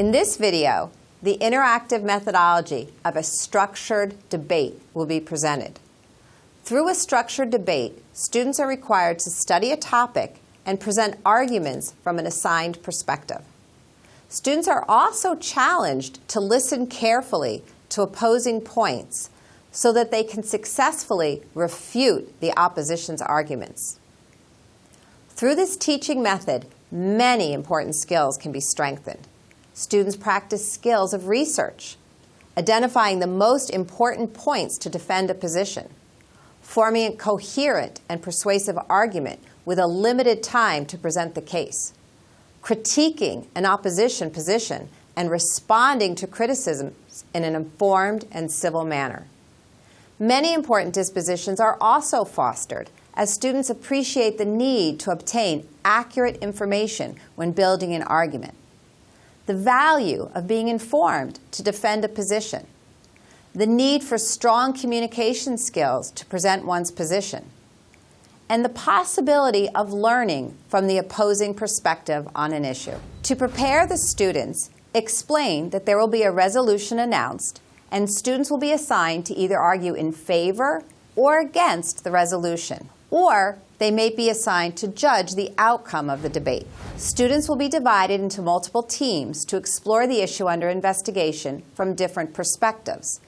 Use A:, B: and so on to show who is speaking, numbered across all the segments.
A: In this video, the interactive methodology of a structured debate will be presented. Through a structured debate, students are required to study a topic and present arguments from an assigned perspective. Students are also challenged to listen carefully to opposing points so that they can successfully refute the opposition's arguments. Through this teaching method, many important skills can be strengthened. Students practice skills of research, identifying the most important points to defend a position, forming a coherent and persuasive argument with a limited time to present the case, critiquing an opposition position, and responding to criticisms in an informed and civil manner. Many important dispositions are also fostered as students appreciate the need to obtain accurate information when building an argument, the value of being informed to defend a position, the need for strong communication skills to present one's position, and the possibility of learning from the opposing perspective on an issue. To prepare the students, explain that there will be a resolution announced, and students will be assigned to either argue in favor or against the resolution, or they may be assigned to judge the outcome of the debate. Students will be divided into multiple teams to explore the issue under investigation from different perspectives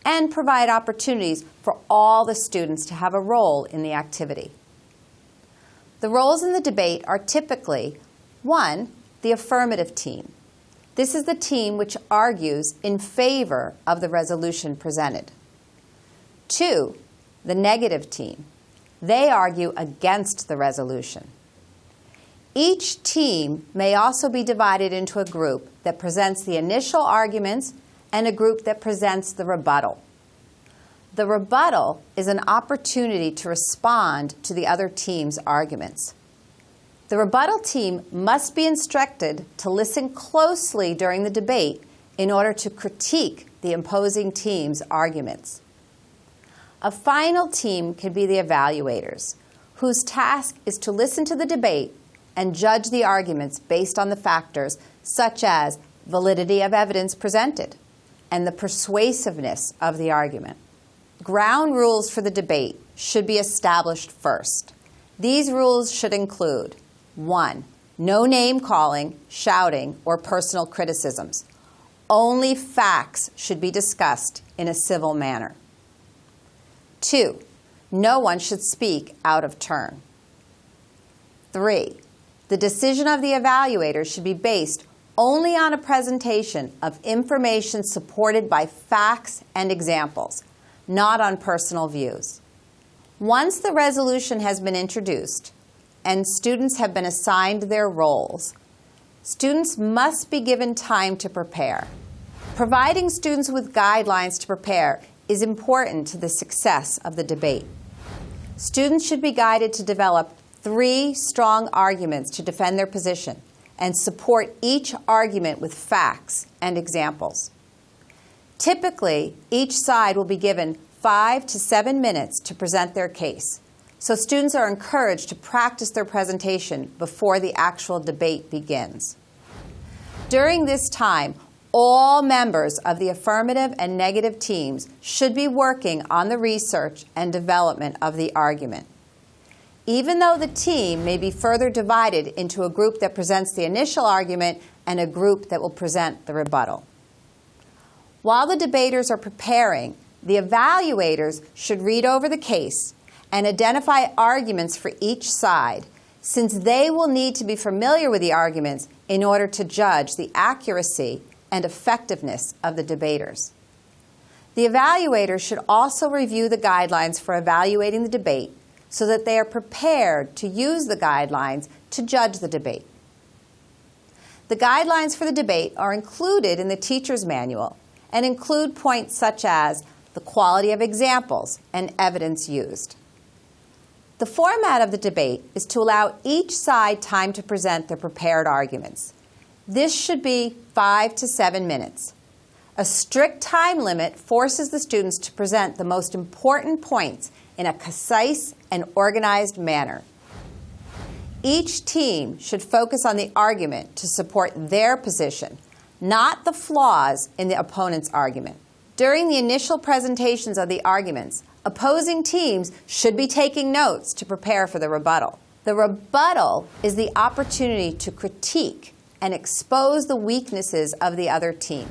A: and provide opportunities for all the students to have a role in the activity. The roles in the debate are typically 1. The affirmative team. This is the team which argues in favor of the resolution presented. 2. The negative team. They argue against the resolution. Each team may also be divided into a group that presents the initial arguments and a group that presents the rebuttal. The rebuttal is an opportunity to respond to the other team's arguments. The rebuttal team must be instructed to listen closely during the debate in order to critique the opposing team's arguments. A final team can be the evaluators, whose task is to listen to the debate and judge the arguments based on the factors such as validity of evidence presented and the persuasiveness of the argument. Ground rules for the debate should be established first. These rules should include 1. No name-calling, shouting, or personal criticisms. Only facts should be discussed in a civil manner. 2. No one should speak out of turn. 3. The decision of the evaluator should be based only on a presentation of information supported by facts and examples, not on personal views. Once the resolution has been introduced and students have been assigned their roles, students must be given time to prepare. Providing students with guidelines to prepare is important to the success of the debate. Students should be guided to develop 3 strong arguments to defend their position and support each argument with facts and examples. Typically, each side will be given 5 to 7 minutes to present their case, so students are encouraged to practice their presentation before the actual debate begins. During this time, all members of the affirmative and negative teams should be working on the research and development of the argument. Even though the team may be further divided into a group that presents the initial argument and a group that will present the rebuttal. While the debaters are preparing, the evaluators should read over the case and identify arguments for each side, since they will need to be familiar with the arguments in order to judge the accuracy and effectiveness of the debaters. The evaluators should also review the guidelines for evaluating the debate so that they are prepared to use the guidelines to judge the debate. The guidelines for the debate are included in the teacher's manual and include points such as the quality of examples and evidence used. The format of the debate is to allow each side time to present their prepared arguments. This should be 5 to 7 minutes. A strict time limit forces the students to present the most important points in a concise and organized manner. Each team should focus on the argument to support their position, not the flaws in the opponent's argument. During the initial presentations of the arguments, opposing teams should be taking notes to prepare for the rebuttal. The rebuttal is the opportunity to critique and expose the weaknesses of the other team.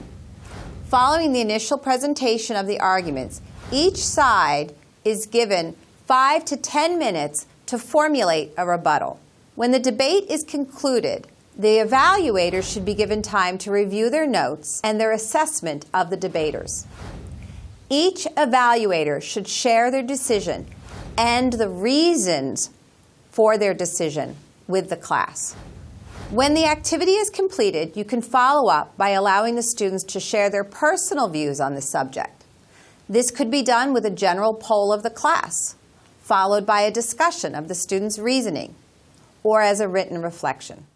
A: Following the initial presentation of the arguments, each side is given 5 to 10 minutes to formulate a rebuttal. When the debate is concluded, the evaluators should be given time to review their notes and their assessment of the debaters. Each evaluator should share their decision and the reasons for their decision with the class. When the activity is completed, you can follow up by allowing the students to share their personal views on the subject. This could be done with a general poll of the class, followed by a discussion of the students' reasoning, or as a written reflection.